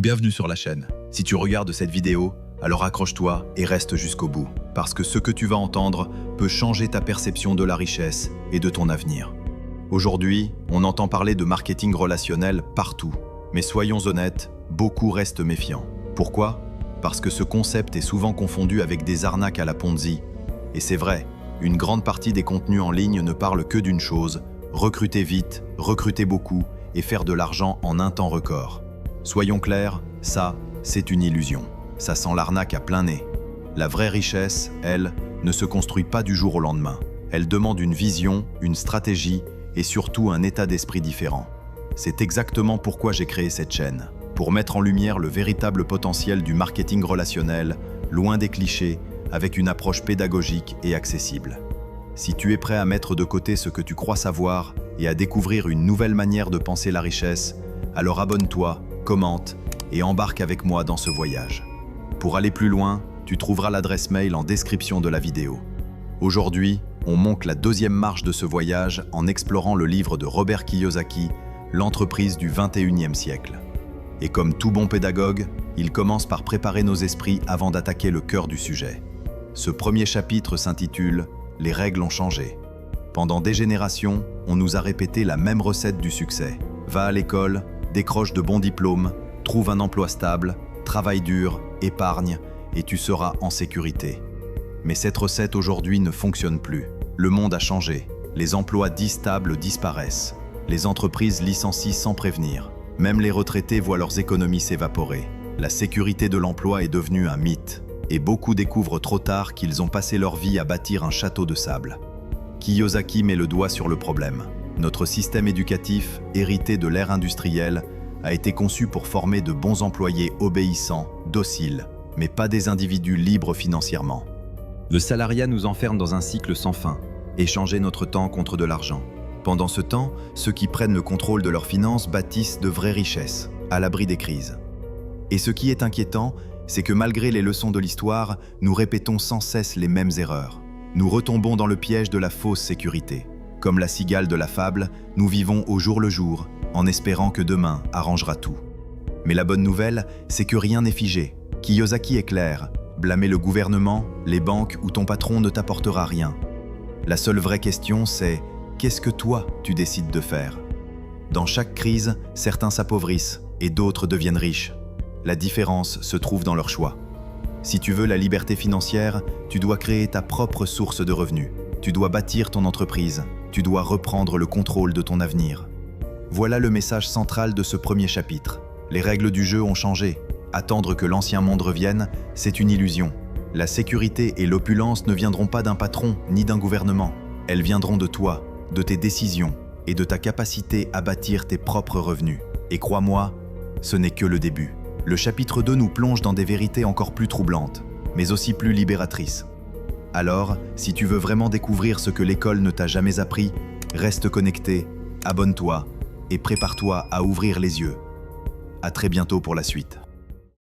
Bienvenue sur la chaîne. Si tu regardes cette vidéo, alors accroche-toi et reste jusqu'au bout, parce que ce que tu vas entendre peut changer ta perception de la richesse et de ton avenir. Aujourd'hui, on entend parler de marketing relationnel partout, mais soyons honnêtes, beaucoup restent méfiants. Pourquoi? Parce que ce concept est souvent confondu avec des arnaques à la Ponzi. Et c'est vrai, une grande partie des contenus en ligne ne parlent que d'une chose: recruter vite, recruter beaucoup et faire de l'argent en un temps record. Soyons clairs, ça, c'est une illusion. Ça sent l'arnaque à plein nez. La vraie richesse, elle, ne se construit pas du jour au lendemain. Elle demande une vision, une stratégie et surtout un état d'esprit différent. C'est exactement pourquoi j'ai créé cette chaîne, pour mettre en lumière le véritable potentiel du marketing relationnel, loin des clichés, avec une approche pédagogique et accessible. Si tu es prêt à mettre de côté ce que tu crois savoir et à découvrir une nouvelle manière de penser la richesse, alors abonne-toi, commente et embarque avec moi dans ce voyage. Pour aller plus loin, tu trouveras l'adresse mail en description de la vidéo. Aujourd'hui, on monte la deuxième marche de ce voyage en explorant le livre de Robert Kiyosaki, L'entreprise du 21e siècle. Et comme tout bon pédagogue, il commence par préparer nos esprits avant d'attaquer le cœur du sujet. Ce premier chapitre s'intitule « Les règles ont changé ». Pendant des générations, on nous a répété la même recette du succès. Va à l'école, décroche de bons diplômes, trouve un emploi stable, travaille dur, épargne, et tu seras en sécurité. Mais cette recette aujourd'hui ne fonctionne plus. Le monde a changé. Les emplois dits stables disparaissent. Les entreprises licencient sans prévenir. Même les retraités voient leurs économies s'évaporer. La sécurité de l'emploi est devenue un mythe. Et beaucoup découvrent trop tard qu'ils ont passé leur vie à bâtir un château de sable. Kiyosaki met le doigt sur le problème. Notre système éducatif, hérité de l'ère industrielle, a été conçu pour former de bons employés obéissants, dociles, mais pas des individus libres financièrement. Le salariat nous enferme dans un cycle sans fin, échanger notre temps contre de l'argent. Pendant ce temps, ceux qui prennent le contrôle de leurs finances bâtissent de vraies richesses, à l'abri des crises. Et ce qui est inquiétant, c'est que malgré les leçons de l'histoire, nous répétons sans cesse les mêmes erreurs. Nous retombons dans le piège de la fausse sécurité. Comme la cigale de la fable, nous vivons au jour le jour, en espérant que demain arrangera tout. Mais la bonne nouvelle, c'est que rien n'est figé. Kiyosaki est clair, blâmer le gouvernement, les banques ou ton patron ne t'apportera rien. La seule vraie question, c'est qu'est-ce que toi, tu décides de faire? Dans chaque crise, certains s'appauvrissent et d'autres deviennent riches. La différence se trouve dans leur choix. Si tu veux la liberté financière, tu dois créer ta propre source de revenus. Tu dois bâtir ton entreprise. Tu dois reprendre le contrôle de ton avenir. Voilà le message central de ce premier chapitre. Les règles du jeu ont changé. Attendre que l'ancien monde revienne, c'est une illusion. La sécurité et l'opulence ne viendront pas d'un patron ni d'un gouvernement. Elles viendront de toi, de tes décisions et de ta capacité à bâtir tes propres revenus. Et crois-moi, ce n'est que le début. Le chapitre 2 nous plonge dans des vérités encore plus troublantes, mais aussi plus libératrices. Alors, si tu veux vraiment découvrir ce que l'école ne t'a jamais appris, reste connecté, abonne-toi et prépare-toi à ouvrir les yeux. À très bientôt pour la suite.